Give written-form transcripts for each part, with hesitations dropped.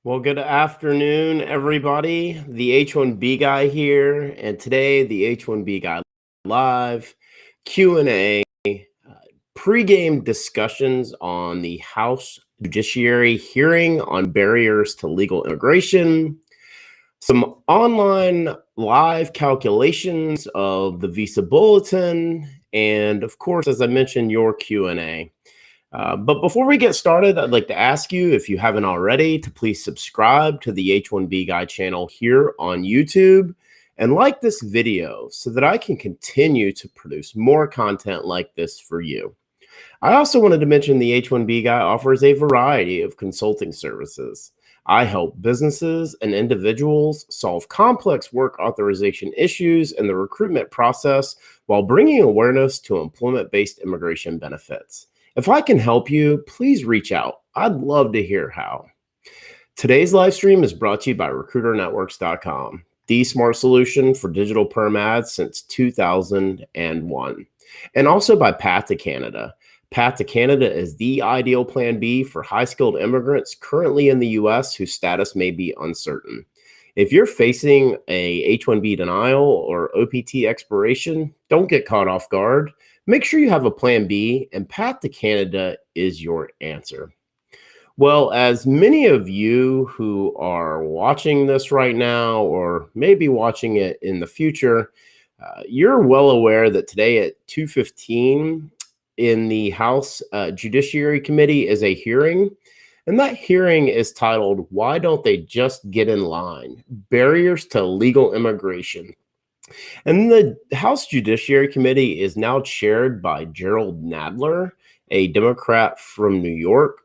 Well, good afternoon, everybody. The H1B Guy here, and today the H1B Guy live Q&A, pregame discussions on the House Judiciary Hearing on barriers to legal immigration, some online live calculations of the visa bulletin, and of course, as I mentioned, your Q&A. But before we get started, I'd like to ask you, if you haven't already, to please subscribe to the H1B Guy channel here on YouTube and like this video so that I can continue to produce more content like this for you. I also wanted to mention the H1B Guy offers a variety of consulting services. I help businesses and individuals solve complex work authorization issues in the recruitment process while bringing awareness to employment-based immigration benefits. If I can help you, please reach out. I'd love to hear how. Today's live stream is brought to you by RecruiterNetworks.com, the smart solution for digital perm ads since 2001, and also by Path to Canada. Path to Canada is the ideal plan B for high-skilled immigrants currently in the U.S. whose status may be uncertain. If you're facing a H-1B denial or OPT expiration, don't get caught off guard. Make sure you have a plan B, and Path to Canada is your answer. Well, as many of you who are watching this right now, or maybe watching it in the future, you're well aware that today at 2:15 in the House Judiciary Committee is a hearing. And that hearing is titled, "Why Don't They Just Get in Line? Barriers to Legal Immigration." And the House Judiciary Committee is now chaired by Gerald Nadler, a Democrat from New York.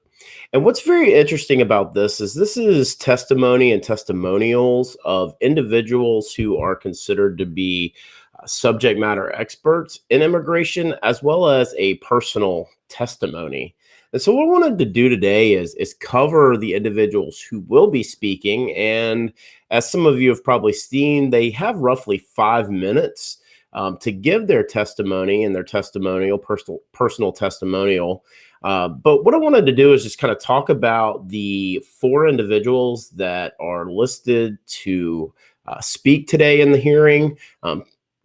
And what's very interesting about this is testimony and testimonials of individuals who are considered to be subject matter experts in immigration, as well as a personal testimony. And so what I wanted to do today is cover the individuals who will be speaking. And as some of you have probably seen, they have roughly 5 minutes to give their testimony and their testimonial, personal testimonial. But what I wanted to do is just kind of talk about the 4 individuals that are listed to speak today in the hearing.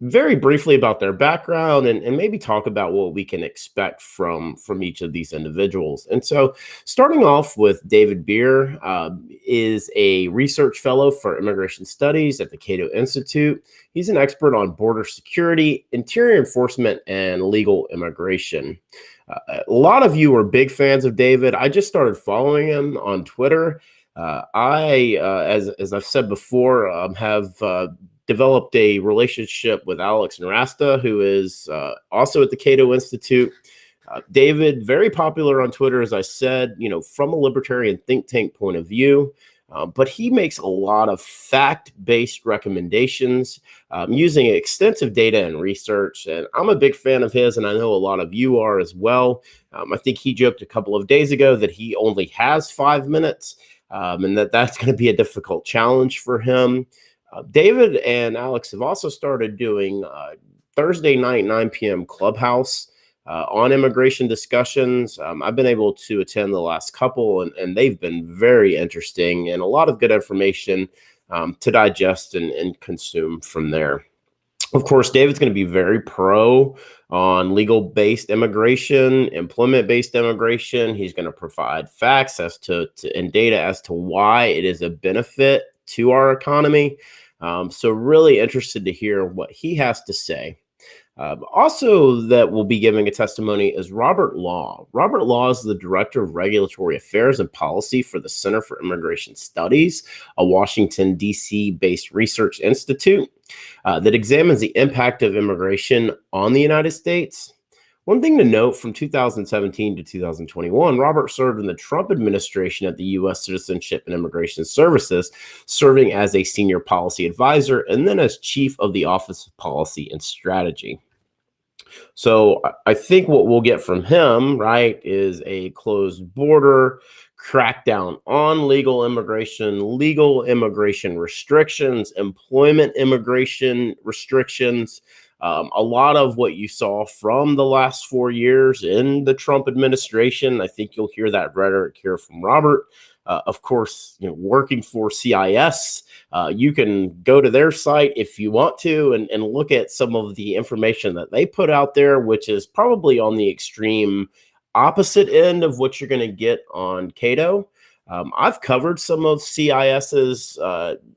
Very briefly about their background and maybe talk about what we can expect from each of these individuals. And so starting off with David Beer, is a research fellow for immigration studies at the Cato Institute. He's an expert on border security, interior enforcement, and legal immigration. A lot of you are big fans of David. I just started following him on Twitter. As I've said before, have developed a relationship with Alex Narasta, who is also at the Cato Institute. David, very popular on Twitter, as I said, from a libertarian think tank point of view, but he makes a lot of fact-based recommendations using extensive data and research. And I'm a big fan of his, and I know a lot of you are as well. I think he joked a couple of days ago that he only has 5 minutes, and that's going to be a difficult challenge for him. David and Alex have also started doing Thursday night, 9 p.m. Clubhouse on immigration discussions. I've been able to attend the last couple, and they've been very interesting and a lot of good information to digest and consume from there. Of course, David's going to be very pro on legal-based immigration, employment-based immigration. He's going to provide facts and data as to why it is a benefit to our economy. So really interested to hear what he has to say. Also that will be giving a testimony is Robert Law. Robert Law is the Director of Regulatory Affairs and Policy for the Center for Immigration Studies, a Washington, D.C.-based research institute that examines the impact of immigration on the United States. One thing to note, from 2017 to 2021, Robert served in the Trump administration at the U.S. Citizenship and Immigration Services, serving as a senior policy advisor and then as chief of the Office of Policy and Strategy. So I think what we'll get from him, right, is a closed border, crackdown on legal immigration restrictions, employment immigration restrictions. A lot of what you saw from the last 4 years in the Trump administration, I think you'll hear that rhetoric here from Robert. Of course, working for CIS, you can go to their site if you want to and look at some of the information that they put out there, which is probably on the extreme opposite end of what you're going to get on Cato. I've covered some of CIS's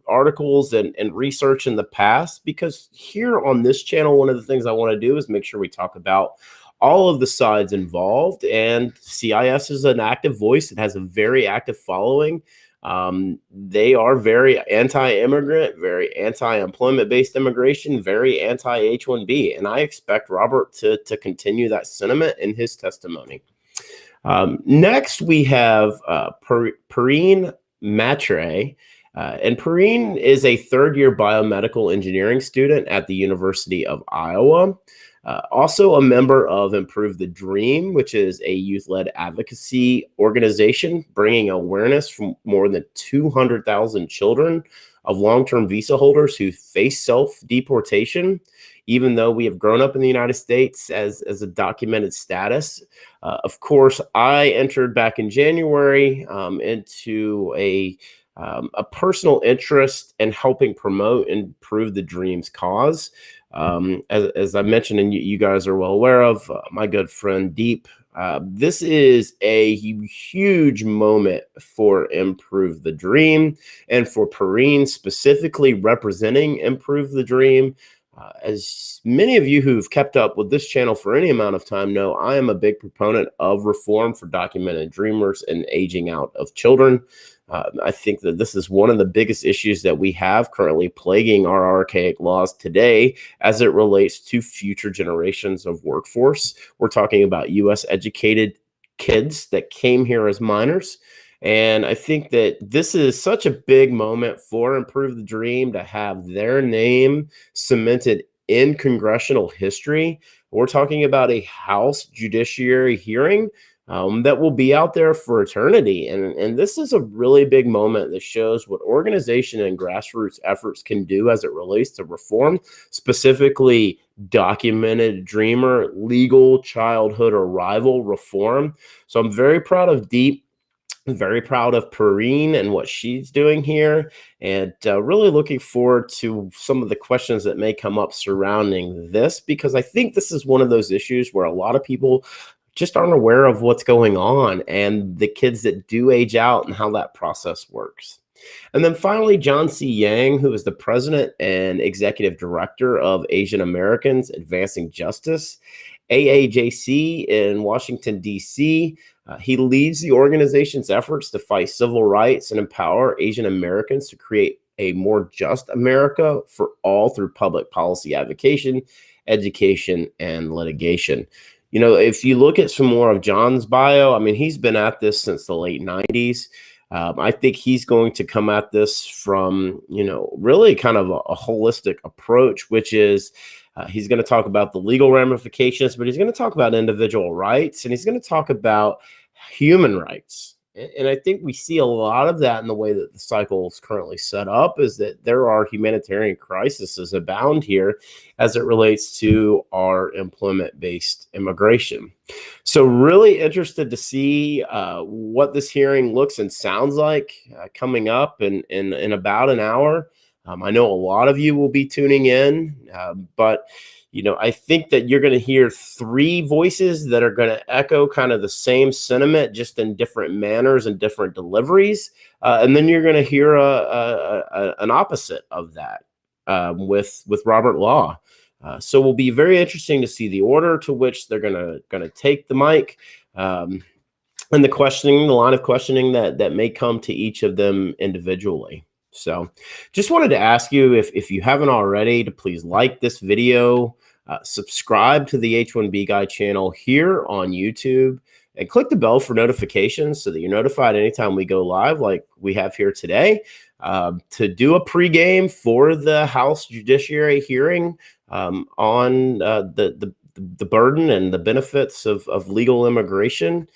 articles and research in the past, because here on this channel, one of the things I want to do is make sure we talk about all of the sides involved. And CIS is an active voice. It has a very active following. They are very anti-immigrant, very anti-employment-based immigration, very anti-H1B. And I expect Robert to continue that sentiment in his testimony. Next, we have Perrine Matre. And Perrine is a third-year biomedical engineering student at the University of Iowa. Also a member of Improve the Dream, which is a youth-led advocacy organization bringing awareness from more than 200,000 children of long-term visa holders who face self-deportation, even though we have grown up in the United States as a documented status. Of course, I entered back in January into a personal interest in helping promote and Improve the Dream's cause. As I mentioned, and you guys are well aware of, my good friend Deep, this is a huge moment for Improve the Dream and for Perrine specifically representing Improve the Dream. As many of you who've kept up with this channel for any amount of time know, I am a big proponent of reform for documented dreamers and aging out of children. I think that this is one of the biggest issues that we have currently plaguing our archaic laws today as it relates to future generations of workforce. We're talking about U.S. educated kids that came here as minors. And I think that this is such a big moment for Improve the Dream to have their name cemented in congressional history. We're talking about a House Judiciary Hearing that will be out there for eternity. And this is a really big moment that shows what organization and grassroots efforts can do as it relates to reform, specifically documented dreamer, legal childhood arrival reform. So I'm very proud of Deep. Very proud of Perrine and what she's doing here, and really looking forward to some of the questions that may come up surrounding this, because I think this is one of those issues where a lot of people just aren't aware of what's going on and the kids that do age out and how that process works. And then finally, John C. Yang, who is the president and executive director of Asian Americans Advancing Justice, AAJC in Washington, D.C. He leads the organization's efforts to fight civil rights and empower Asian Americans to create a more just America for all through public policy advocacy, education, and litigation. If you look at some more of John's bio, I mean, he's been at this since the late 90s. I think he's going to come at this from, really kind of a holistic approach, which is he's going to talk about the legal ramifications, but he's going to talk about individual rights, and he's going to talk about human rights. And I think we see a lot of that in the way that the cycle is currently set up, is that there are humanitarian crises abound here as it relates to our employment-based immigration. So really interested to see what this hearing looks and sounds like coming up in about an hour. I know a lot of you will be tuning in, but I think that you're going to hear three voices that are going to echo kind of the same sentiment, just in different manners and different deliveries. And then you're going to hear an opposite of that with Robert Law. So it will be very interesting to see the order to which they're going to take the mic, and the line of questioning that may come to each of them individually. So just wanted to ask you, if you haven't already, to please like this video, subscribe to the H1B Guy channel here on YouTube, and click the bell for notifications so that you're notified anytime we go live, like we have here today, to do a pregame for the House Judiciary Hearing on the burden and the benefits of legal immigration.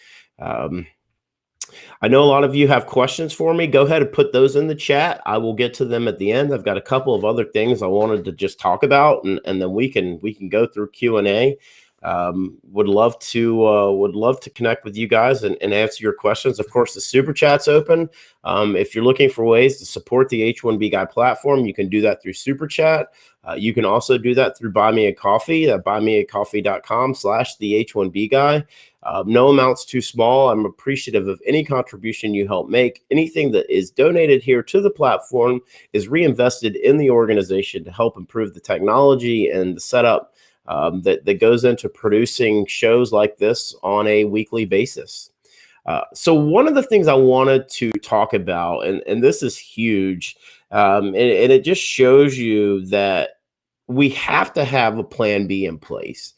I know a lot of you have questions for me. Go ahead and put those in the chat. I will get to them at the end. I've got a couple of other things I wanted to just talk about, and then we can go through Q&A. Would love to connect with you guys and answer your questions. Of course, the super chat's open. If you're looking for ways to support the H1B Guy platform, you can do that through super chat. You can also do that through Buy Me a Coffee at buymeacoffee.com/the H1B Guy. No amount's too small. I'm appreciative of any contribution you help make. Anything that is donated here to the platform is reinvested in the organization to help improve the technology and the setup that goes into producing shows like this on a weekly basis. So one of the things I wanted to talk about, and this is huge, and it just shows you that we have to have a plan B in place.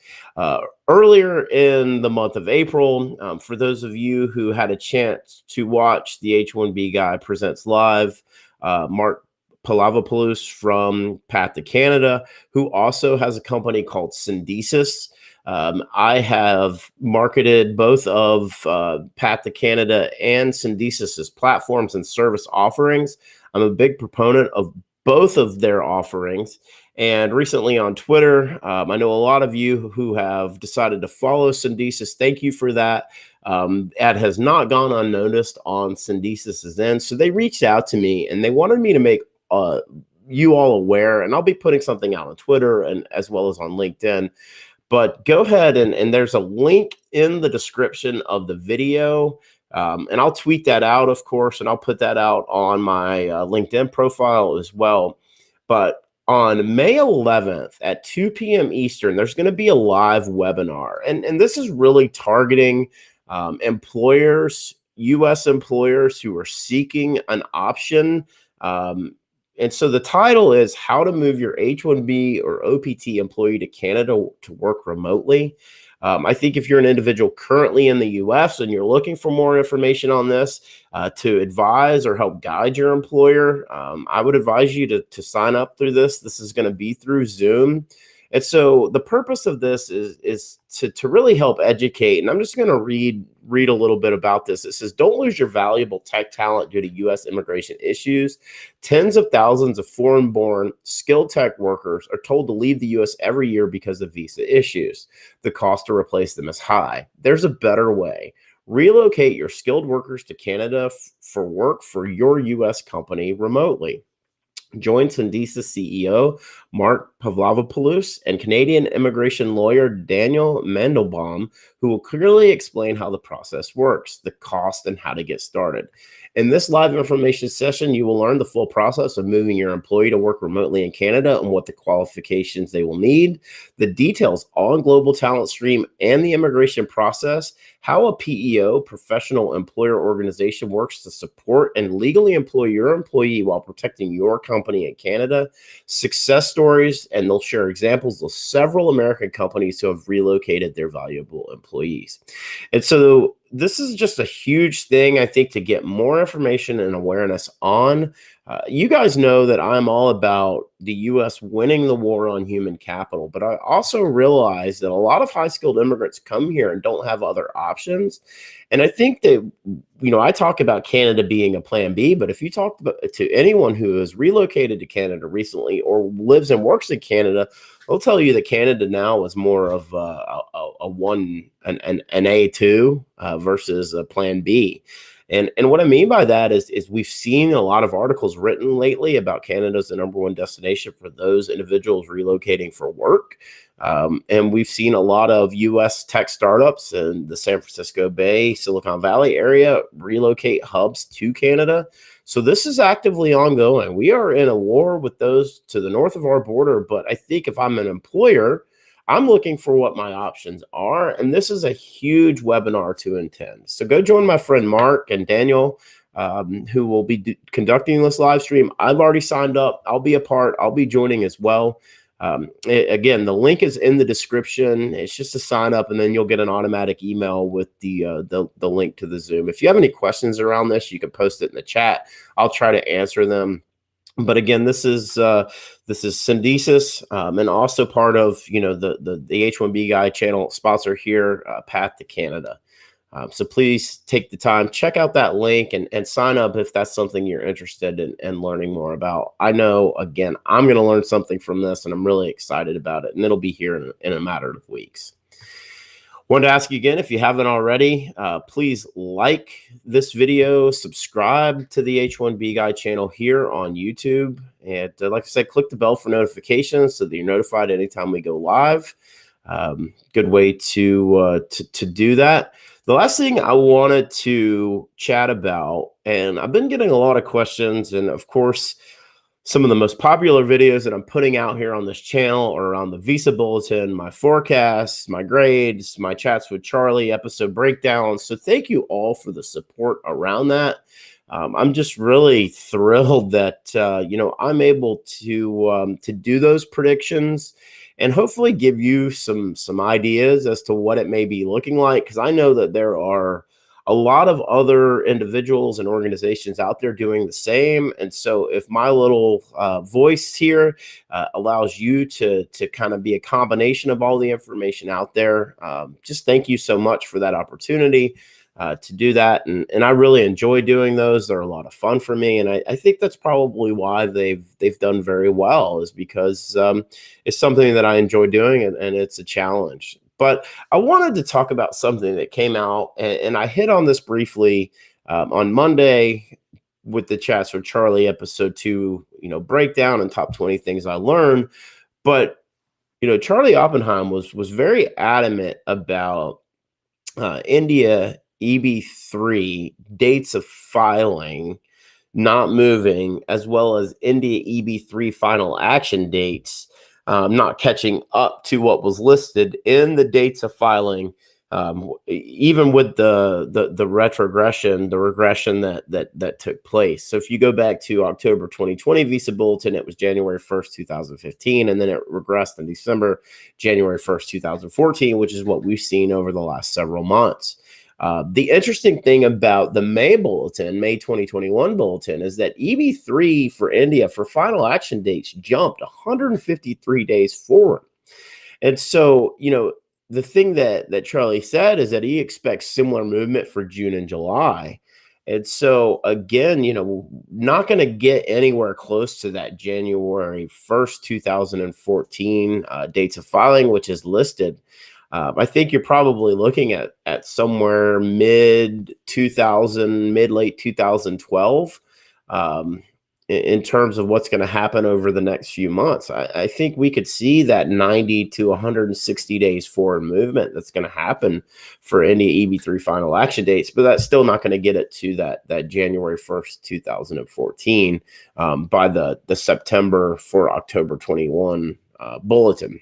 Earlier in the month of April, for those of you who had a chance to watch the H1B Guy Presents Live, Mark Palavopoulos from Path to Canada, who also has a company called Syndesus. I have marketed both of Path to Canada and Syndesus's platforms and service offerings. I'm a big proponent of both of their offerings. And recently on Twitter, I know a lot of you who have decided to follow Syndesus. Thank you for that. Ad has not gone unnoticed on Syndesus's end. So they reached out to me and they wanted me to make you all aware, and I'll be putting something out on Twitter and as well as on LinkedIn. But go ahead and there's a link in the description of the video. And I'll tweet that out, of course, and I'll put that out on my LinkedIn profile as well. But on May 11th at 2 p.m. Eastern, there's going to be a live webinar. And this is really targeting employers, U.S. employers who are seeking an option. And so the title is How to Move Your H1B or OPT Employee to Canada to Work Remotely. I think if you're an individual currently in the U.S. and you're looking for more information on this to advise or help guide your employer, I would advise you to sign up through this. This is going to be through Zoom. And so the purpose of this is to really help educate. And I'm just going to read a little bit about this. It says, don't lose your valuable tech talent due to U.S. immigration issues. Tens of thousands of foreign-born skilled tech workers are told to leave the U.S. every year because of visa issues. The cost to replace them is high. There's a better way. Relocate your skilled workers to Canada for work for your U.S. company remotely. Join Syndesus CEO Mark Pavlovopoulos and Canadian immigration lawyer Daniel Mandelbaum, who will clearly explain how the process works, the cost, and how to get started. In this live information session, you will learn the full process of moving your employee to work remotely in Canada and what the qualifications they will need, the details on Global Talent Stream and the immigration process, how a PEO, professional employer organization, works to support and legally employ your employee while protecting your company in Canada, success stories, and they'll share examples of several American companies who have relocated their valuable employees. And so this is just a huge thing, I think, to get more information and awareness on. You guys know that I'm all about the U.S. winning the war on human capital, but I also realize that a lot of high-skilled immigrants come here and don't have other options. And I think that, I talk about Canada being a plan B, but if you talk to anyone who has relocated to Canada recently or lives and works in Canada, they'll tell you that Canada now is more of an A2 versus a plan B. And what I mean by that is we've seen a lot of articles written lately about Canada's the #1 destination for those individuals relocating for work. And we've seen a lot of U.S. tech startups in the San Francisco Bay, Silicon Valley area relocate hubs to Canada. So this is actively ongoing. We are in a war with those to the north of our border. But I think if I'm an employer, I'm looking for what my options are, and this is a huge webinar to attend. So go join my friend Mark and Daniel, who will be conducting this live stream. I've already signed up. I'll be a part. I'll be joining as well. Again, the link is in the description. It's just to sign up, and then you'll get an automatic email with the link to the Zoom. If you have any questions around this, you can post it in the chat. I'll try to answer them. But again, this is Syndesus, and also part of the H1B Guy channel sponsor here, Path to Canada. So please take the time, check out that link and sign up if that's something you're interested in learning more about. I know, again, I'm going to learn something from this, and I'm really excited about it, and it'll be here in a matter of weeks. Wanted to ask you again, if you haven't already, please like this video, subscribe to the H1B Guy channel here on YouTube, and like I said, click the bell for notifications so that you're notified anytime we go live. Good way to do that. The last thing I wanted to chat about, and I've been getting a lot of questions, and of course, some of the most popular videos that I'm putting out here on this channel are around the visa bulletin, my forecasts, my grades, my chats with Charlie, episode breakdowns. So thank you all for the support around that. I'm just really thrilled that I'm able to do those predictions and hopefully give you some ideas as to what it may be looking like, because I know that there are a lot of other individuals and organizations out there doing the same. And so if my little voice here allows you to kind of be a combination of all the information out there, just thank you so much for that opportunity to do that. And I really enjoy doing those. They're a lot of fun for me. And I think that's probably why they've done very well, is because it's something that I enjoy doing, and it's a challenge. But I wanted to talk about something that came out, and I hit on this briefly on Monday with the Chats with Charlie episode 2, breakdown and top 20 things I learned. But, Charlie Oppenheim was very adamant about India EB3 dates of filing not moving, as well as India EB3 final action dates not catching up to what was listed in the dates of filing, even with the regression that took place. So if you go back to October 2020 visa bulletin, it was January 1st, 2015, and then it regressed in December, January 1st, 2014, which is what we've seen over the last several months. The interesting thing about the May 2021 bulletin, is that EB3 for India for final action dates jumped 153 days forward. And so, the thing that Charlie said is that he expects similar movement for June and July. And so, again, not going to get anywhere close to that January 1st, 2014 dates of filing, which is listed. I think you're probably looking at somewhere late 2012 in terms of what's going to happen over the next few months. I think we could see that 90 to 160 days forward movement that's going to happen for India EB3 final action dates, but that's still not going to get it to that January 1st, 2014 by the September for October 21 bulletin.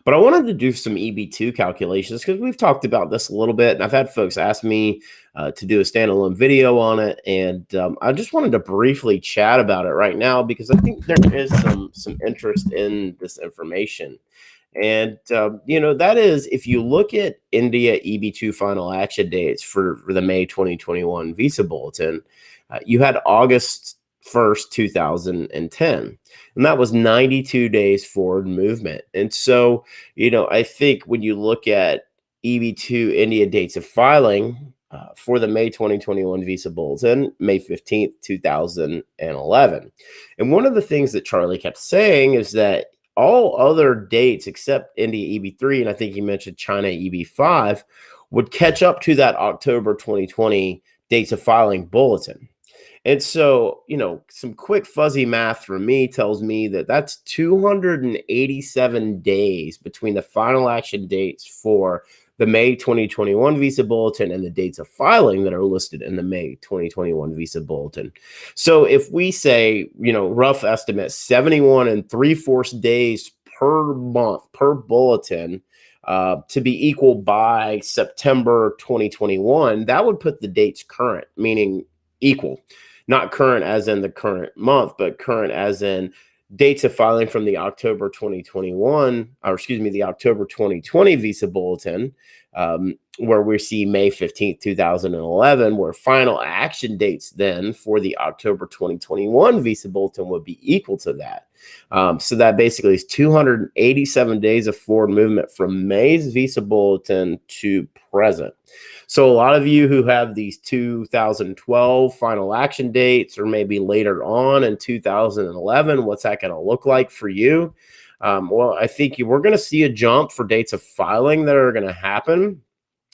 But I wanted to do some EB2 calculations because we've talked about this a little bit, and I've had folks ask me to do a standalone video on it, and I just wanted to briefly chat about it right now because I think there is some interest in this information. And, that is, if you look at India EB2 final action dates for the May 2021 visa bulletin, you had August 1st, 2010. And that was 92 days forward movement. And so, I think when you look at EB2 India dates of filing for the May 2021 visa bulletin, May 15th, 2011. And one of the things that Charlie kept saying is that all other dates except India EB3, and I think he mentioned China EB5, would catch up to that October 2020 dates of filing bulletin. And so, some quick fuzzy math for me tells me that that's 287 days between the final action dates for the May 2021 visa bulletin and the dates of filing that are listed in the May 2021 visa bulletin. So if we say, rough estimate, 71 3/4 days per month per bulletin to be equal by September 2021, that would put the dates current, meaning equal. Not current as in the current month, but current as in dates of filing from the October 2020 visa bulletin where we see May 15th, 2011, where final action dates then for the October 2021 visa bulletin would be equal to that. So that basically is 287 days of forward movement from May's visa bulletin to present. So a lot of you who have these 2012 final action dates, or maybe later on in 2011, what's that going to look like for you? Well, I think we're going to see a jump for dates of filing that are going to happen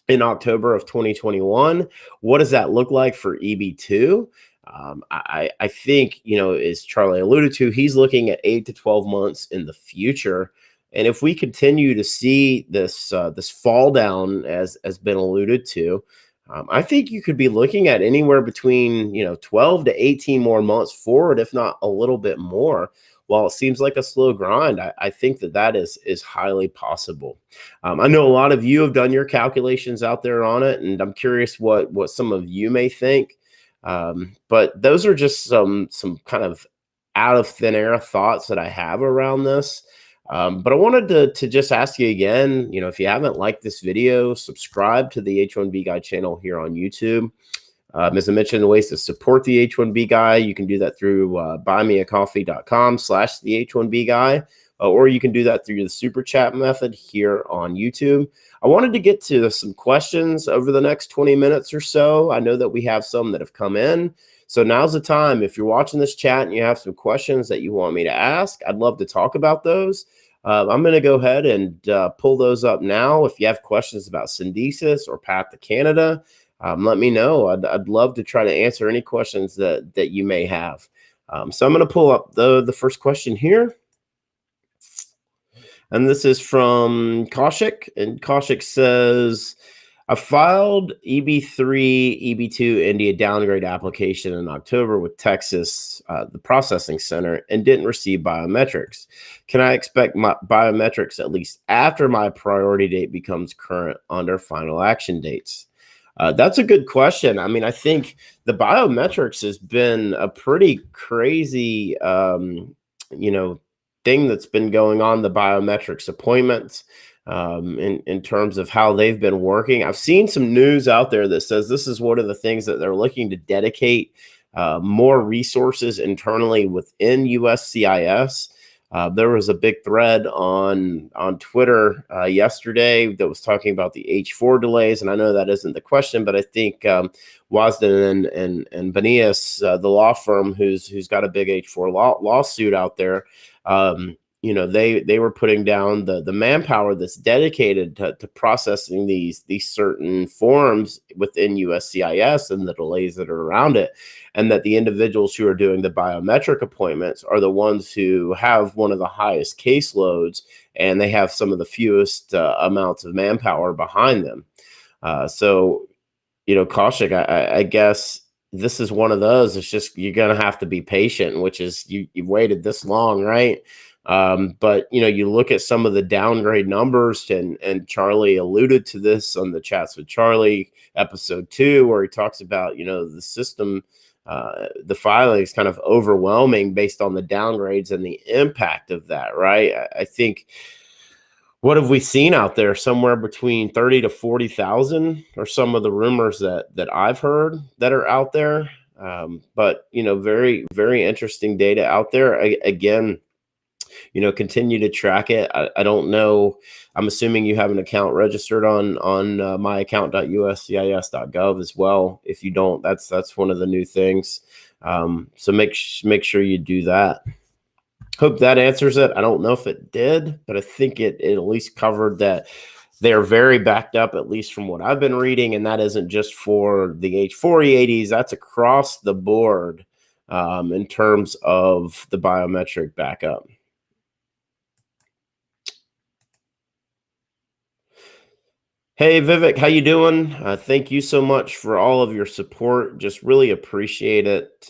in October of 2021. What does that look like for EB2? I think, as Charlie alluded to, he's looking at 8 to 12 months in the future. And if we continue to see this fall down, as been alluded to, I think you could be looking at anywhere between 12 to 18 more months forward, if not a little bit more. While it seems like a slow grind, I think that is highly possible. I know a lot of you have done your calculations out there on it, and I'm curious what some of you may think. But those are just some kind of out of thin air thoughts that I have around this. But I wanted to just ask you again, if you haven't liked this video, subscribe to the H1B Guy channel here on YouTube. As I mentioned, the ways to support the H1B Guy, you can do that through buymeacoffee.com/the H1B Guy, or you can do that through the super chat method here on YouTube. I wanted to get to some questions over the next 20 minutes or so. I know that we have some that have come in. So now's the time. If you're watching this chat and you have some questions that you want me to ask, I'd love to talk about those. I'm going to go ahead and pull those up now. If you have questions about Syndesus or Path to Canada, let me know. I'd love to try to answer any questions that you may have. So I'm going to pull up the first question here. And this is from Kaushik. And Kaushik says, I filed EB3, EB2 India downgrade application in October with Texas, the processing center, and didn't receive biometrics. Can I expect my biometrics at least after my priority date becomes current under final action dates? That's a good question. I mean, I think the biometrics has been a pretty crazy, thing that's been going on, the biometrics appointments, in terms of how they've been working. I've seen some news out there that says this is one of the things that they're looking to dedicate more resources internally within USCIS. There was a big thread on Twitter yesterday that was talking about the H4 delays, and I know that isn't the question, but I think Wasden and Benias, the law firm who's got a big H4 lawsuit out there, they were putting down the manpower that's dedicated to processing these certain forms within USCIS and the delays that are around it, and that the individuals who are doing the biometric appointments are the ones who have one of the highest caseloads, and they have some of the fewest amounts of manpower behind them. So, Kaushik, I guess this is one of those. It's just you're going to have to be patient, which is you've waited this long, right? But you look at some of the downgrade numbers, and Charlie alluded to this on the Chats with Charlie episode 2, where he talks about the system, the filing is kind of overwhelming based on the downgrades and the impact of that, right? I think, what have we seen out there? Somewhere between 30 to 40,000 are some of the rumors that I've heard that are out there. But very, very interesting data out there. Again, continue to track it. I don't know. I'm assuming you have an account registered on myaccount.uscis.gov as well. If you don't, that's one of the new things. So make sure you do that. Hope that answers it. I don't know if it did, but I think it at least covered that they're very backed up, at least from what I've been reading. And that isn't just for the H4E80s. That's across the board in terms of the biometric backup. Hey, Vivek, how you doing? Thank you so much for all of your support. Just really appreciate it.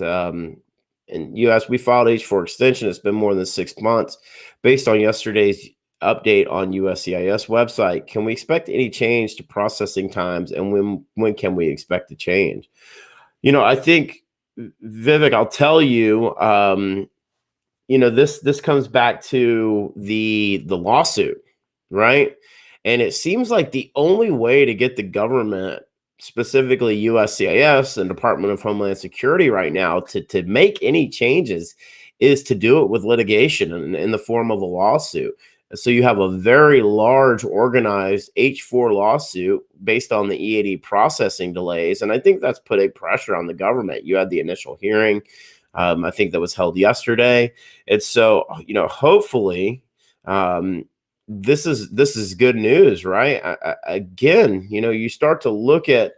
And you asked, we filed H4 extension. It's been more than 6 months. Based on yesterday's update on USCIS website, can we expect any change to processing times, and when can we expect a change? I think, Vivek, I'll tell you, this comes back to the lawsuit, right? And it seems like the only way to get the government, specifically USCIS and Department of Homeland Security right now, to make any changes is to do it with litigation in the form of a lawsuit. So you have a very large organized H4 lawsuit based on the EAD processing delays. And I think that's put a pressure on the government. You had the initial hearing, I think that was held yesterday. And so, hopefully, this is good news, right? Again, you start to look at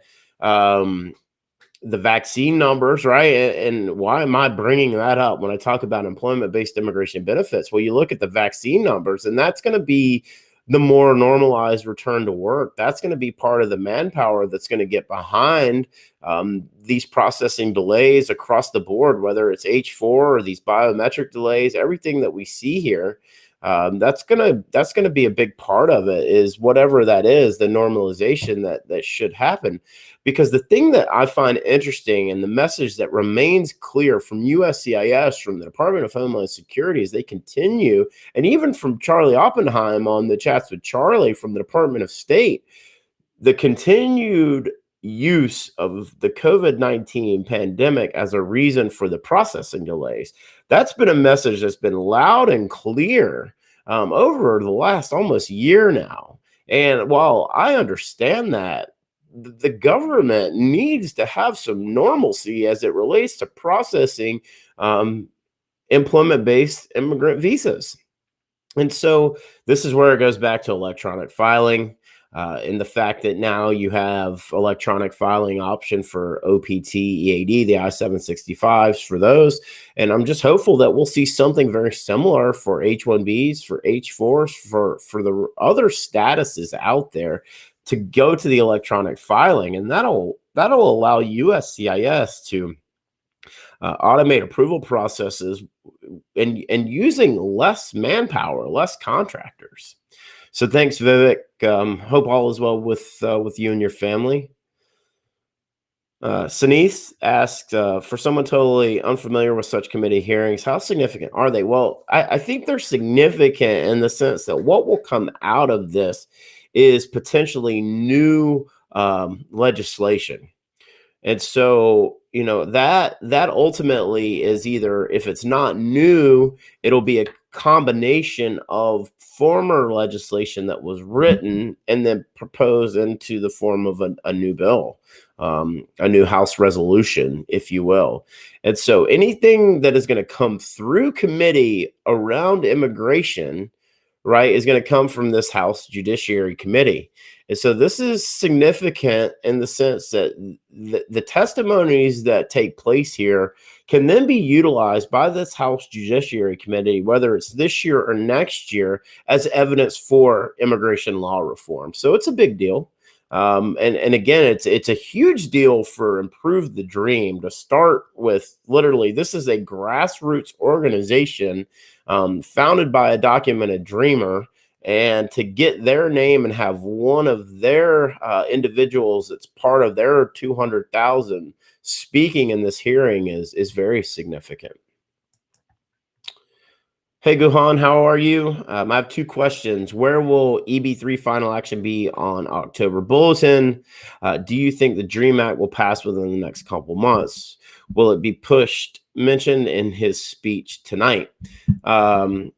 the vaccine numbers, right? And why am I bringing that up when I talk about employment-based immigration benefits? Well, you look at the vaccine numbers, and that's going to be the more normalized return to work. That's going to be part of the manpower that's going to get behind these processing delays across the board, whether it's H4 or these biometric delays, everything that we see here. That's gonna be a big part of it, is whatever that is, the normalization that should happen. Because the thing that I find interesting, and the message that remains clear from USCIS, from the Department of Homeland Security, as they continue, and even from Charlie Oppenheim on the Chats with Charlie from the Department of State, the continued use of the COVID-19 pandemic as a reason for the processing delays. That's been a message that's been loud and clear over the last almost year now. And while I understand that, the government needs to have some normalcy as it relates to processing employment-based immigrant visas. And so this is where it goes back to electronic filing. And the fact that now you have electronic filing option for OPT, EAD, the I-765s for those. And I'm just hopeful that we'll see something very similar for H-1Bs, for H-4s, for the other statuses out there to go to the electronic filing. And that'll allow USCIS to automate approval processes and using less manpower, less contractors. So thanks, Vivek. Hope all is well with you and your family. Sanith asked, for someone totally unfamiliar with such committee hearings, how significant are they? Well, I think they're significant in the sense that what will come out of this is potentially new legislation. And so, that ultimately is either, if it's not new, it'll be a combination of former legislation that was written and then proposed into the form of a new bill, a new House resolution, if you will. And so anything that is going to come through committee around immigration, right, is going to come from this House Judiciary Committee. And so this is significant in the sense that the testimonies that take place here can then be utilized by this House Judiciary Committee, whether it's this year or next year, as evidence for immigration law reform. So it's a big deal. And again, it's a huge deal for Improve the Dream to start with. Literally, this is a grassroots organization founded by a documented dreamer, and to get their name and have one of their individuals that's part of their 200,000 speaking in this hearing is very significant. Hey, Guhan, how are you? I have two questions. Where will EB3 final action be on October Bulletin? Do you think the DREAM Act will pass within the next couple months? Will it be pushed? Mentioned in his speech tonight. I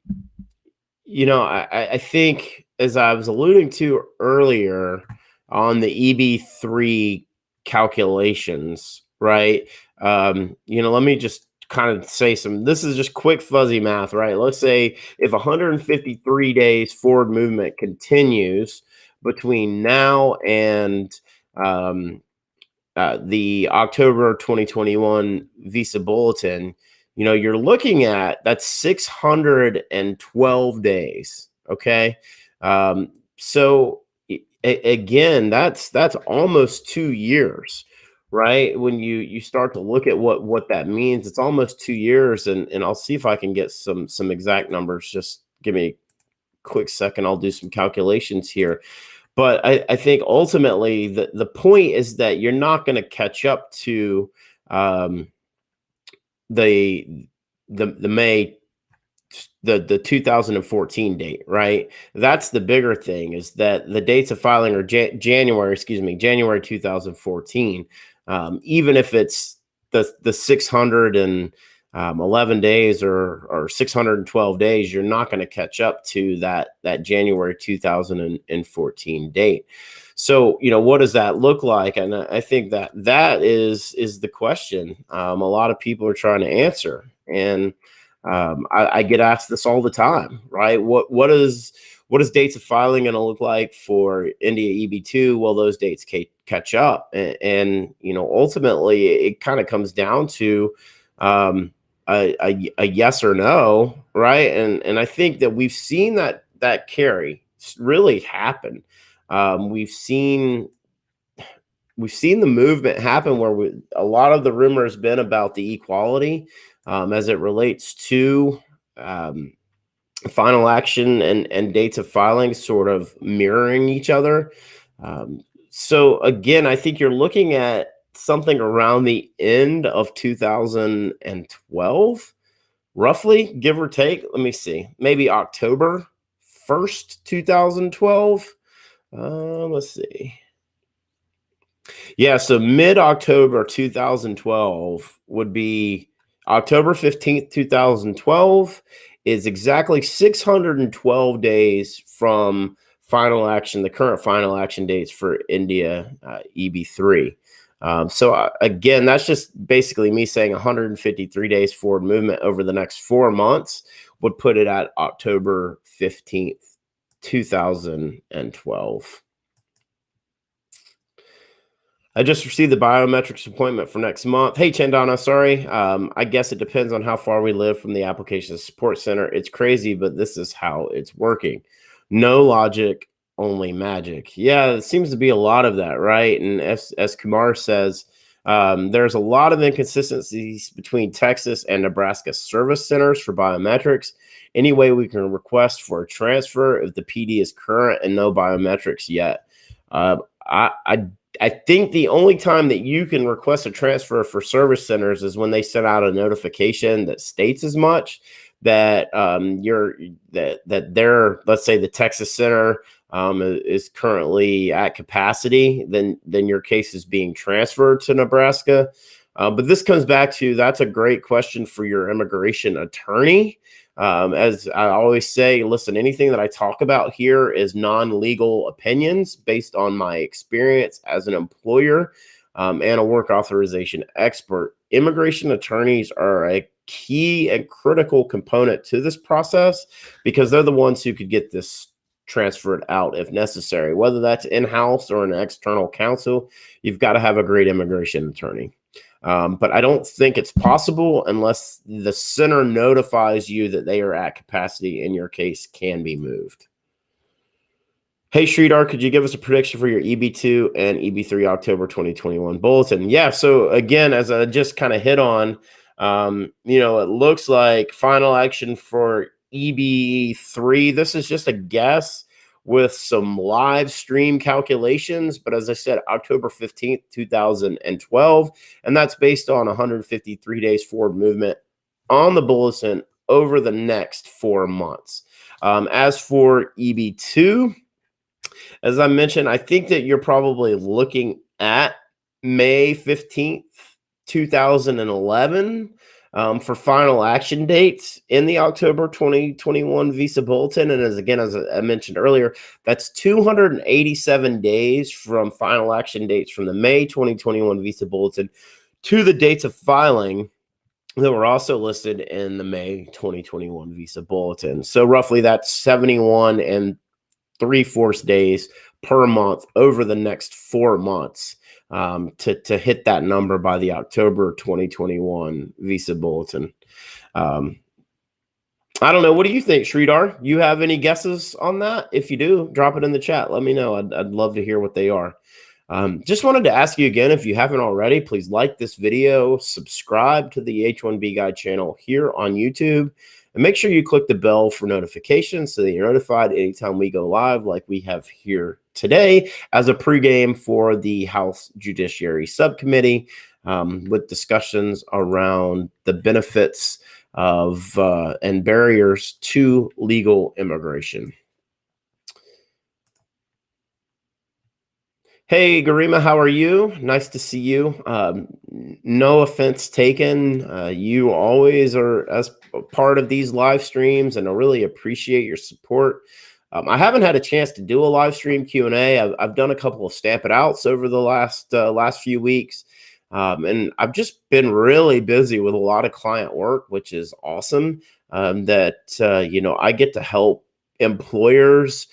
think, as I was alluding to earlier on the EB3 calculations, right? Let me just kind of say this is just quick fuzzy math, right? Let's say if 153 days forward movement continues between now and the October 2021 visa bulletin, you're looking at that's 612 days. Okay. So again, that's almost 2 years, right? When you start to look at what that means, it's almost 2 years. And I'll see if I can get some exact numbers. Just give me a quick second. I'll do some calculations here. But I think ultimately the point is that you're not going to catch up to the May the 2014 date, right? That's the bigger thing, is that the dates of filing are January 2014. Even if it's the 611 days or 612 days, you're not going to catch up to that January 2014 date. So, what does that look like? And I think that is the question a lot of people are trying to answer. And I get asked this all the time, right? What is dates of filing going to look like for India EB2? Well, those dates catch up, and ultimately it kind of comes down to a yes or no, right? And I think that we've seen that carry really happen. We've seen the movement happen where a lot of the rumor has been about the equality as it relates to final action and dates of filing sort of mirroring each other. So again, I think you're looking at something around the end of 2012, roughly, give or take. Let me see, maybe October 1st, 2012. Let's see. Yeah, so mid-October 2012 would be October 15th, 2012 is exactly 612 days from final action, the current final action dates for India EB3. So again, that's just basically me saying 153 days forward movement over the next 4 months would put it at October 15th, 2012. I just received the biometrics appointment for next month. Hey, Chandana, sorry. I guess it depends on how far we live from the application support center. It's crazy, but this is how it's working. No logic, only magic. Yeah, it seems to be a lot of that, right? And as Kumar says, there's a lot of inconsistencies between Texas and Nebraska service centers for biometrics. Any way we can request for a transfer if the PD is current and no biometrics yet? I think the only time that you can request a transfer for service centers is when they send out a notification that states as much, that they're, let's say the Texas center is currently at capacity, then your case is being transferred to Nebraska. But this comes back to, that's a great question for your immigration attorney. As I always say, listen, anything that I talk about here is non-legal opinions based on my experience as an employer and a work authorization expert. Immigration attorneys are a key and critical component to this process because they're the ones who could get this transferred out if necessary. Whether that's in-house or an external counsel, you've got to have a great immigration attorney. But I don't think it's possible unless the center notifies you that they are at capacity and your case can be moved. Hey, Sridhar, could you give us a prediction for your EB2 and EB3 October 2021 bulletin? Yeah, so again, as I just kind of hit on, it looks like final action for EB3. This is just a guess with some live stream calculations. But as I said, October 15th, 2012, and that's based on 153 days forward movement on the bulletin over the next 4 months. As for EB2, as I mentioned, I think that you're probably looking at May 15th, 2011 for final action dates in the October 2021 visa bulletin. And as I mentioned earlier, that's 287 days from final action dates from the May 2021 visa bulletin to the dates of filing that were also listed in the May 2021 visa bulletin. So roughly that's 71 and 3/4 days per month over the next 4 months to hit that number by the October 2021 visa bulletin. I don't know. What do you think, Sridhar? You have any guesses on that? If you do, drop it in the chat. Let me know. I'd love to hear what they are. Just wanted to ask you again, if you haven't already, please like this video, subscribe to the H1B Guy channel here on YouTube, and make sure you click the bell for notifications so that you're notified anytime we go live like we have here today as a pregame for the House Judiciary Subcommittee with discussions around the benefits of and barriers to legal immigration. Hey, Garima, how are you? Nice to see you. No offense taken. You always are as part of these live streams, and I really appreciate your support. I haven't had a chance to do a live stream Q&A. I've done a couple of Stamp It Outs over the last few weeks, and I've just been really busy with a lot of client work, which is awesome. I get to help employers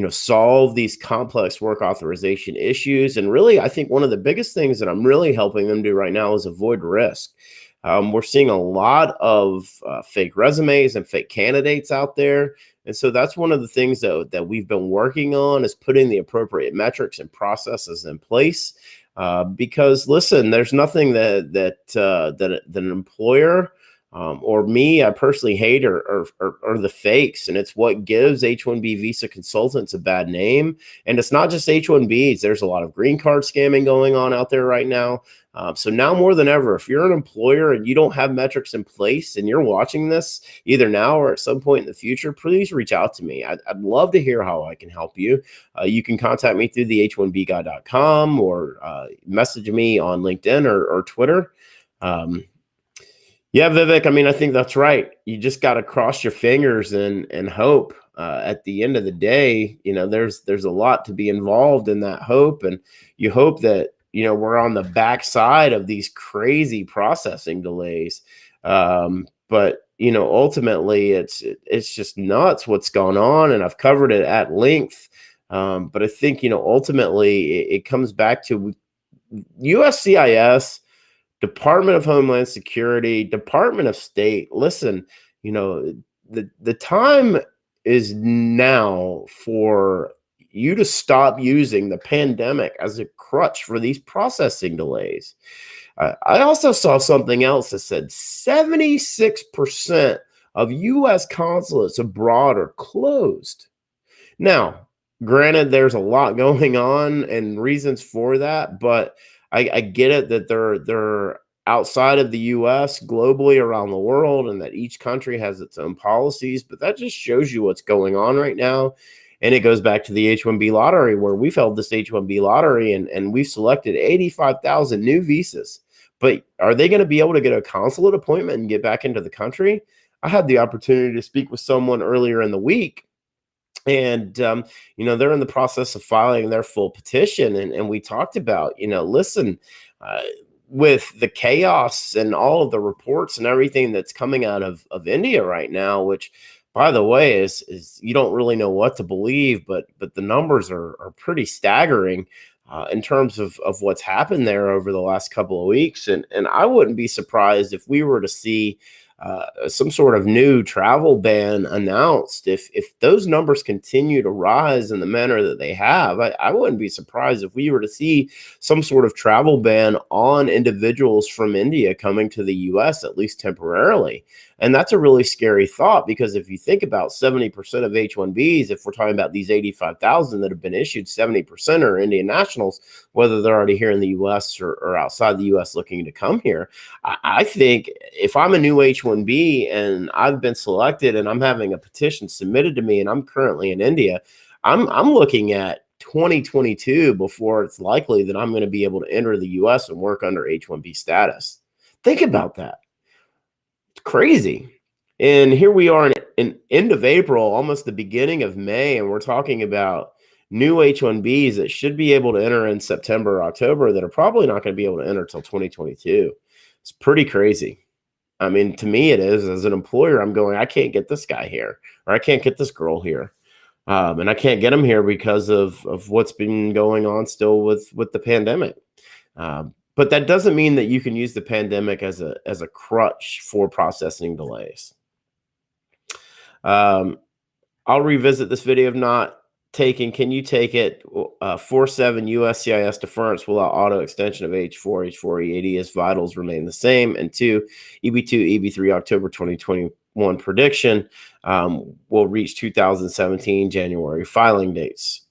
solve these complex work authorization issues. And really, I think one of the biggest things that I'm really helping them do right now is avoid risk. We're seeing a lot of fake resumes and fake candidates out there. And so that's one of the things that we've been working on, is putting the appropriate metrics and processes in place. Because listen, there's nothing that an employer or me, I personally hate are the fakes. And it's what gives H-1B visa consultants a bad name. And it's not just H-1Bs. There's a lot of green card scamming going on out there right now. So now more than ever, if you're an employer and you don't have metrics in place and you're watching this either now or at some point in the future, please reach out to me. I'd love to hear how I can help you. You can contact me through the h1bguy.com or message me on LinkedIn or Twitter. Yeah, Vivek, I mean, I think that's right. You just got to cross your fingers and hope. At the end of the day, there's a lot to be involved in that hope. And you hope that, we're on the backside of these crazy processing delays. But ultimately, it's just nuts what's going on. And I've covered it at length. But I think, ultimately, it comes back to USCIS, Department of Homeland Security, Department of State. Listen, the time is now for you to stop using the pandemic as a crutch for these processing delays. I also saw something else that said 76% of U.S. consulates abroad are closed. Now, granted, there's a lot going on and reasons for that, but I get it that they're outside of the U.S., globally around the world, and that each country has its own policies. But that just shows you what's going on right now. And it goes back to the H1B lottery, where we've held this H1B lottery and we've selected 85,000 new visas. But are they going to be able to get a consulate appointment and get back into the country? I had the opportunity to speak with someone earlier in the week. And, they're in the process of filing their full petition. And we talked about, listen, with the chaos and all of the reports and everything that's coming out of India right now, which, by the way, is you don't really know what to believe, but the numbers are pretty staggering in terms of what's happened there over the last couple of weeks. And I wouldn't be surprised if we were to see some sort of new travel ban announced. If those numbers continue to rise in the manner that they have, I wouldn't be surprised if we were to see some sort of travel ban on individuals from India coming to the U.S., at least temporarily. And that's a really scary thought, because if you think about 70% of H-1Bs, if we're talking about these 85,000 that have been issued, 70% are Indian nationals, whether they're already here in the U.S. or outside the U.S. looking to come here. I think if I'm a new H-1B and I've been selected and I'm having a petition submitted to me and I'm currently in India, I'm looking at 2022 before it's likely that I'm going to be able to enter the U.S. and work under H-1B status. Think about that. It's crazy. And here we are in end of April, almost the beginning of May, and we're talking about new H-1Bs that should be able to enter in September or October that are probably not going to be able to enter until 2022. It's pretty crazy. I mean, to me, it is. As an employer, I'm going, I can't get this guy here, or I can't get this girl here. And I can't get them here because of what's been going on still with the pandemic. But that doesn't mean that you can use the pandemic as a crutch for processing delays. I'll revisit this video of not taking. Can you take it? 47 USCIS deference will allow auto extension of H4, H4E80 as vitals remain the same. And 2, EB2, EB3 October 2021 prediction will reach 2017 January filing dates.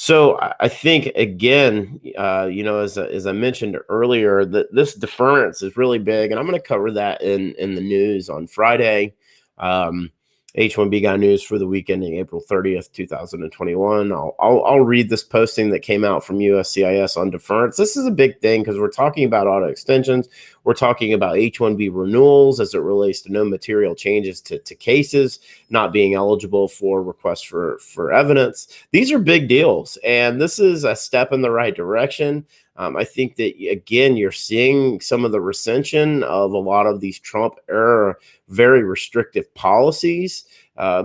So I think again, as I mentioned earlier, that this deference is really big, and I'm going to cover that in the news on Friday. Um, H1B Guy news for the week ending April 30th, 2021. I'll read this posting that came out from USCIS on deference. This is a big thing because we're talking about auto extensions. We're talking about H1B renewals as it relates to no material changes to cases not being eligible for requests for evidence. These are big deals, and this is a step in the right direction. I think that, again, you're seeing some of the recension of a lot of these Trump era very restrictive policies.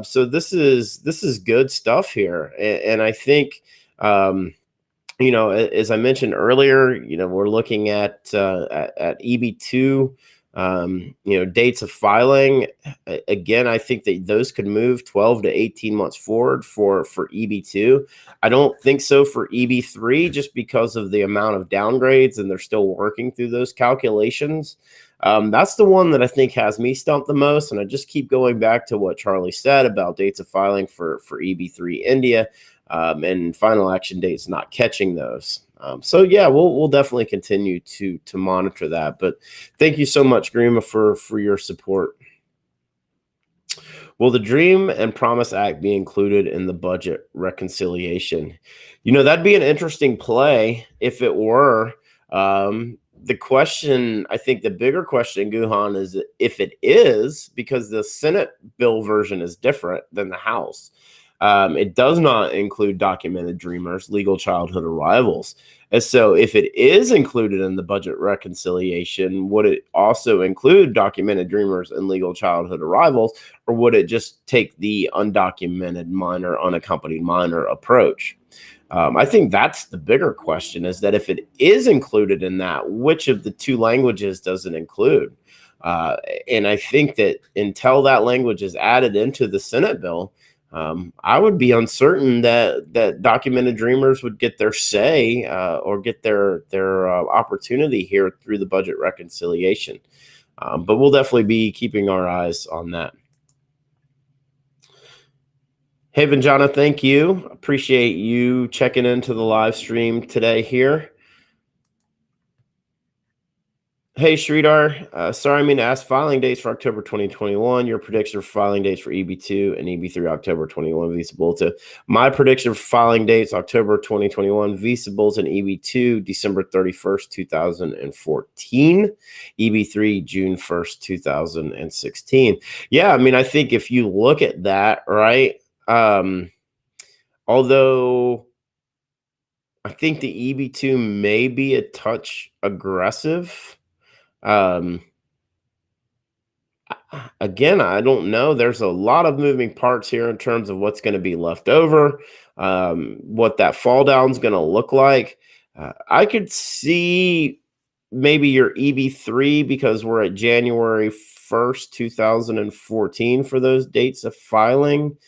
So this is good stuff here, and I think. As I mentioned earlier, we're looking at EB2, dates of filing. Again, I think that those could move 12 to 18 months forward for EB2. I don't think so for EB3, just because of the amount of downgrades, and they're still working through those calculations. That's the one that I think has me stumped the most, and I just keep going back to what Charlie said about dates of filing for EB3 India. And final action dates not catching those. So yeah, we'll definitely continue to monitor that. But thank you so much, Grima, for your support. Will the Dream and Promise Act be included in the budget reconciliation? That'd be an interesting play if it were. The question, I think the bigger question, Guhan, is if it is, because the Senate bill version is different than the House. It does not include documented dreamers, legal childhood arrivals. And so if it is included in the budget reconciliation, would it also include documented dreamers and legal childhood arrivals, or would it just take the undocumented minor, unaccompanied minor approach? I think that's the bigger question, is that if it is included in that, which of the two languages does it include? And I think that until that language is added into the Senate bill, I would be uncertain that documented dreamers would get their say or get their opportunity here through the budget reconciliation. But we'll definitely be keeping our eyes on that. Hey, Vanjana, thank you. Appreciate you checking into the live stream today here. Hey, Sridhar. Sorry, I mean to ask filing dates for October 2021. Your prediction for filing dates for EB2 and EB3 October 21 Visa Bulletin. My prediction for filing dates October 2021 Visa Bulletin EB2 December 31st, 2014. EB3 June 1st, 2016. Yeah, I mean, I think if you look at that, right, although I think the EB2 may be a touch aggressive. Again, I don't know. There's a lot of moving parts here in terms of what's going to be left over, what that fall down is going to look like. I could see maybe your EB3, because we're at January 1st, 2014 for those dates of filing.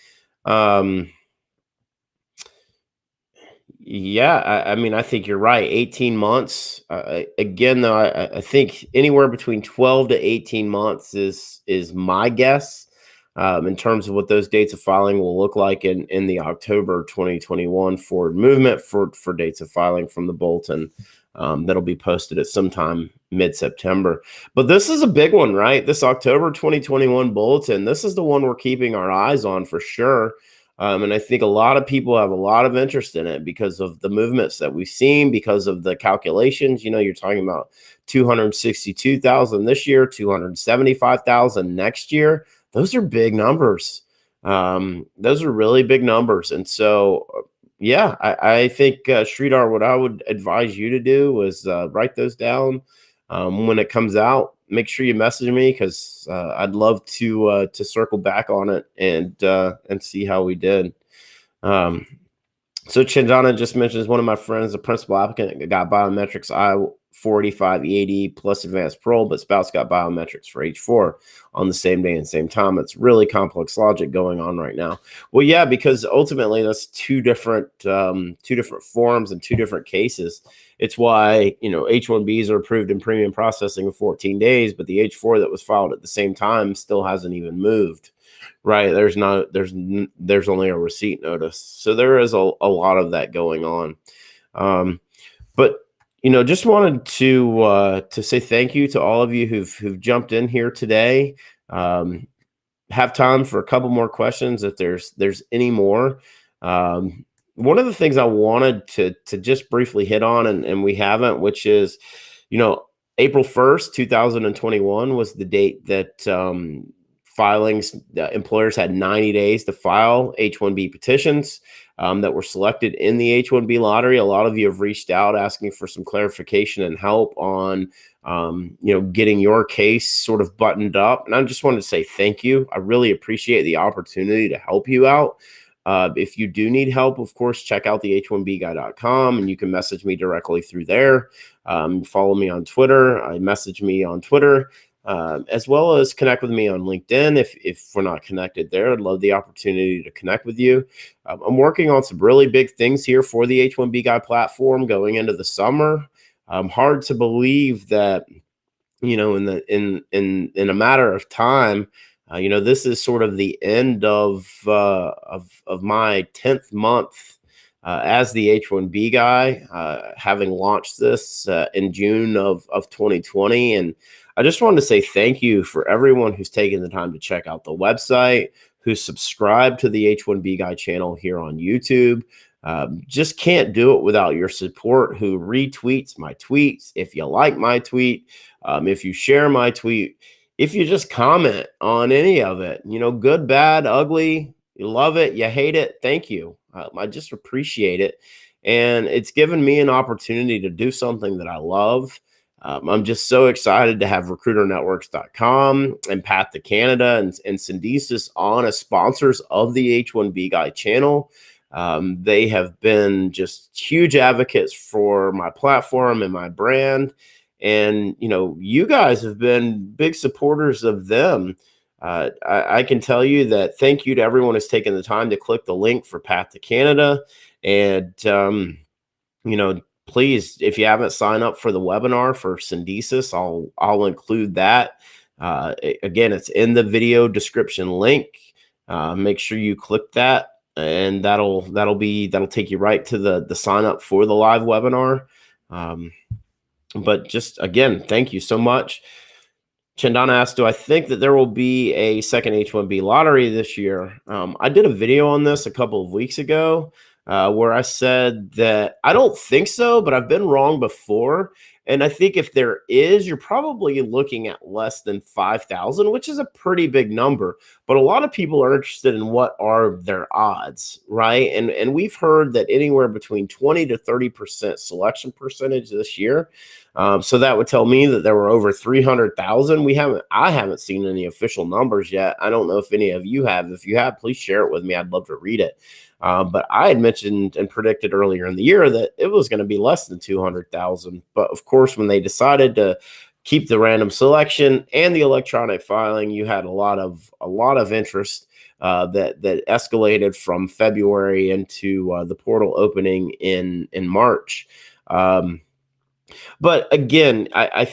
Yeah, I mean, I think you're right. 18 months. Again, though, I think anywhere between 12 to 18 months is my guess in terms of what those dates of filing will look like in the October 2021 forward movement for dates of filing from the Bulletin. That'll be posted at sometime mid-September. But this is a big one, right? This October 2021 Bulletin, this is the one we're keeping our eyes on for sure. And I think a lot of people have a lot of interest in it because of the movements that we've seen, because of the calculations. You're talking about 262,000 this year, 275,000 next year. Those are big numbers. Those are really big numbers. And so, yeah, I think, Sridhar, what I would advise you to do is write those down when it comes out. Make sure you message me, because I'd love to circle back on it and see how we did. So Chandana just mentions one of my friends, a principal applicant, got biometrics I-485 EAD plus advanced parole, but spouse got biometrics for H4 on the same day and same time. It's really complex logic going on right now. Well, yeah, because ultimately that's two different forms and two different cases. It's why, H1Bs are approved in premium processing in 14 days, but the H4 that was filed at the same time still hasn't even moved. right? There's only a receipt notice. So there is a lot of that going on. But just wanted to say thank you to all of you who've jumped in here today. Have time for a couple more questions if there's any more. One of the things I wanted to just briefly hit on, and we haven't, which is, April 1st, 2021 was the date that employers had 90 days to file H1B petitions that were selected in the H1B lottery. A lot of you have reached out asking for some clarification and help on getting your case sort of buttoned up. And I just wanted to say thank you. I really appreciate the opportunity to help you out. If you do need help, of course, check out the H1bguy.com, and you can message me directly through there. Follow me on Twitter. Message me on Twitter, as well as connect with me on LinkedIn. If we're not connected there, I'd love the opportunity to connect with you. I'm working on some really big things here for the H1B Guy platform going into the summer. Hard to believe that, in a matter of time, this is sort of the end of my 10th month as the H1B Guy, having launched this in June of 2020. And I just wanted to say thank you for everyone who's taken the time to check out the website, who's subscribed to the H1B Guy channel here on YouTube. Just can't do it without your support, who retweets my tweets. If you like my tweet, if you share my tweet, if you just comment on any of it, good, bad, ugly, you love it, you hate it, thank you. I just appreciate it. And it's given me an opportunity to do something that I love. I'm just so excited to have RecruiterNetworks.com and Path to Canada and Syndesus on as sponsors of the H1B Guy channel. They have been just huge advocates for my platform and my brand. And, you guys have been big supporters of them. I can tell you that thank you to everyone who's taken the time to click the link for Path to Canada. And, please, if you haven't signed up for the webinar for Syndesus, I'll include that. Again, it's in the video description link. Make sure you click that, and that'll take you right to the sign up for the live webinar. But just again, thank you so much. Chandana asked, do I think that there will be a second H1B lottery this year? I did a video on this a couple of weeks ago where I said that I don't think so, but I've been wrong before. And I think if there is, you're probably looking at less than 5,000, which is a pretty big number. But a lot of people are interested in what are their odds, right? And we've heard that anywhere between 20 to 30% selection percentage this year. So that would tell me that there were over 300,000. I haven't seen any official numbers yet. I don't know if any of you have. If you have, please share it with me. I'd love to read it. But I had mentioned and predicted earlier in the year that it was going to be less than 200,000. But of course, when they decided to keep the random selection and the electronic filing, you had a lot of interest that escalated from February into the portal opening in March. But again, I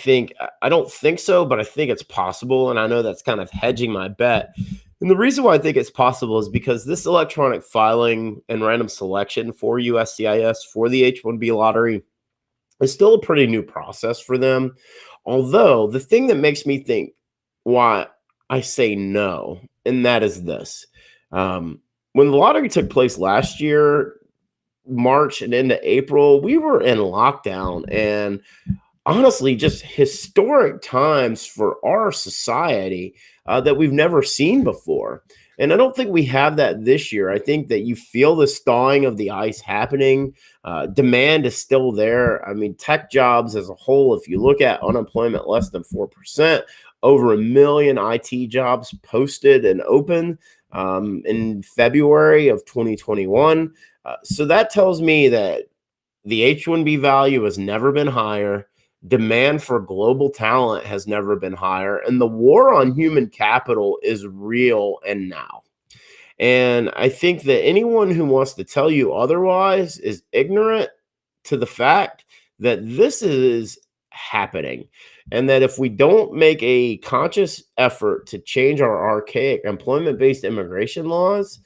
don't think so, but I think it's possible. And I know that's kind of hedging my bet. And the reason why I think it's possible is because this electronic filing and random selection for USCIS for the H1B lottery is still a pretty new process for them. Although the thing that makes me think why I say no, and that is this. When the lottery took place last year, March and into April, we were in lockdown, and honestly, just historic times for our society that we've never seen before. And I don't think we have that this year. I think that you feel the thawing of the ice happening. Demand is still there. I mean, tech jobs as a whole, if you look at unemployment less than 4%, over 1 million IT jobs posted and open in February of 2021. So that tells me that the H1B value has never been higher. Demand for global talent has never been higher. And the war on human capital is real and now. And I think that anyone who wants to tell you otherwise is ignorant to the fact that this is happening. And that if we don't make a conscious effort to change our archaic employment-based immigration laws,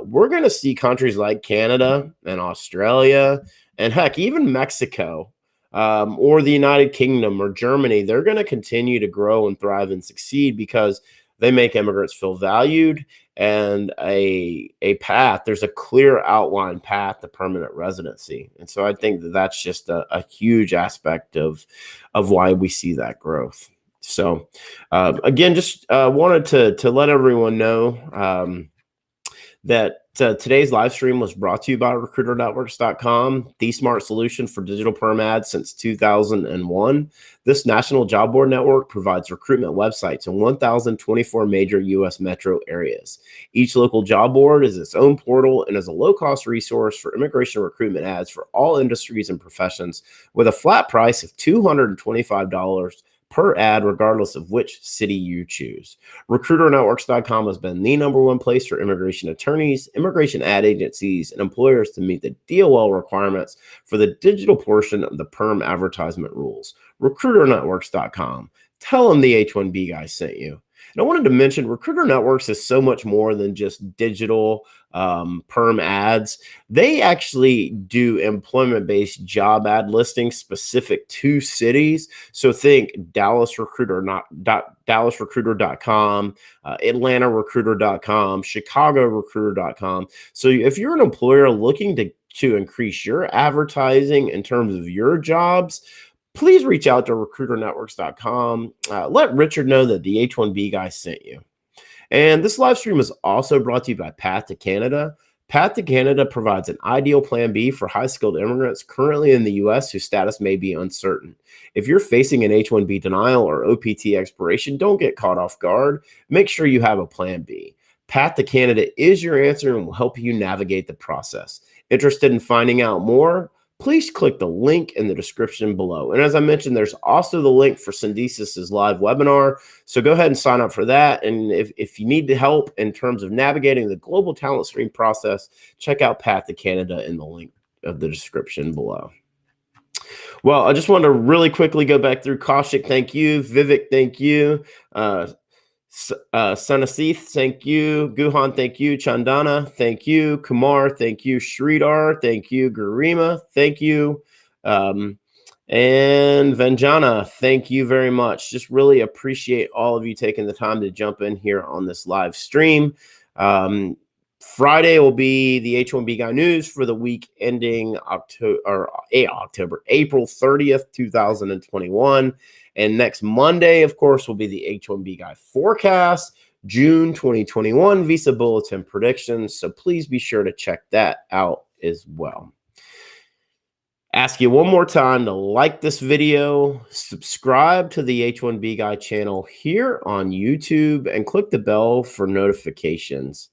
we're going to see countries like Canada and Australia and heck, even Mexico or the United Kingdom or Germany, they're going to continue to grow and thrive and succeed because they make immigrants feel valued and a path. There's a clear outline path to permanent residency. And so I think that that's just a huge aspect of why we see that growth. So again, just wanted to let everyone know that today's live stream was brought to you by RecruiterNetworks.com, the smart solution for digital perm ads since 2001. This national job board network provides recruitment websites in 1,024 major U.S. metro areas. Each local job board is its own portal and is a low-cost resource for immigration recruitment ads for all industries and professions with a flat price of $225 per ad, regardless of which city you choose. RecruiterNetworks.com has been the #1 place for immigration attorneys, immigration ad agencies, and employers to meet the DOL requirements for the digital portion of the perm advertisement rules. RecruiterNetworks.com. Tell them the H1B guy sent you. And I wanted to mention Recruiter Networks is so much more than just digital perm ads. They actually do employment-based job ad listings specific to cities. So think DallasRecruiter.com, AtlantaRecruiter.com, ChicagoRecruiter.com. So if you're an employer looking to increase your advertising in terms of your jobs, please reach out to RecruiterNetworks.com. Let Richard know that the H1B guy sent you. And this live stream is also brought to you by Path to Canada. Path to Canada provides an ideal plan B for high-skilled immigrants currently in the U.S. whose status may be uncertain. If you're facing an H1B denial or OPT expiration, don't get caught off guard. Make sure you have a plan B. Path to Canada is your answer and will help you navigate the process. Interested in finding out more? Please click the link in the description below. And as I mentioned, there's also the link for Syndesus' live webinar. So go ahead and sign up for that. And if you need help in terms of navigating the global talent stream process, check out Path to Canada in the link of the description below. Well, I just wanted to really quickly go back through Kaushik, thank you. Vivek, thank you. Sanasith, thank you. Guhan, thank you. Chandana, thank you. Kumar, thank you. Sridhar, thank you. Garima, thank you. And Vanjana, thank you very much. Just really appreciate all of you taking the time to jump in here on this live stream. Friday will be the H1B Guy news for the week ending April 30th, 2021. And next Monday, of course, will be the H1B Guy forecast, June 2021 visa bulletin predictions. So please be sure to check that out as well. Ask you one more time to like this video, subscribe to the H1B Guy channel here on YouTube, and click the bell for notifications.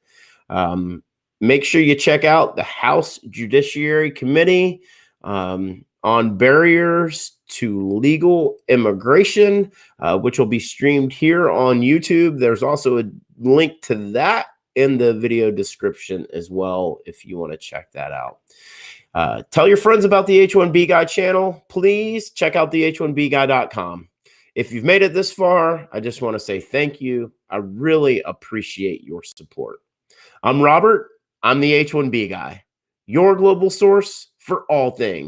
Make sure you check out the House Judiciary Committee on barriers to legal immigration, which will be streamed here on YouTube. There's also a link to that in the video description as well if you want to check that out. Tell your friends about the H1B Guy channel. Please check out the H1BGuy.com. If you've made it this far, I just want to say thank you. I really appreciate your support. I'm Robert. I'm the H1B Guy, your global source for all things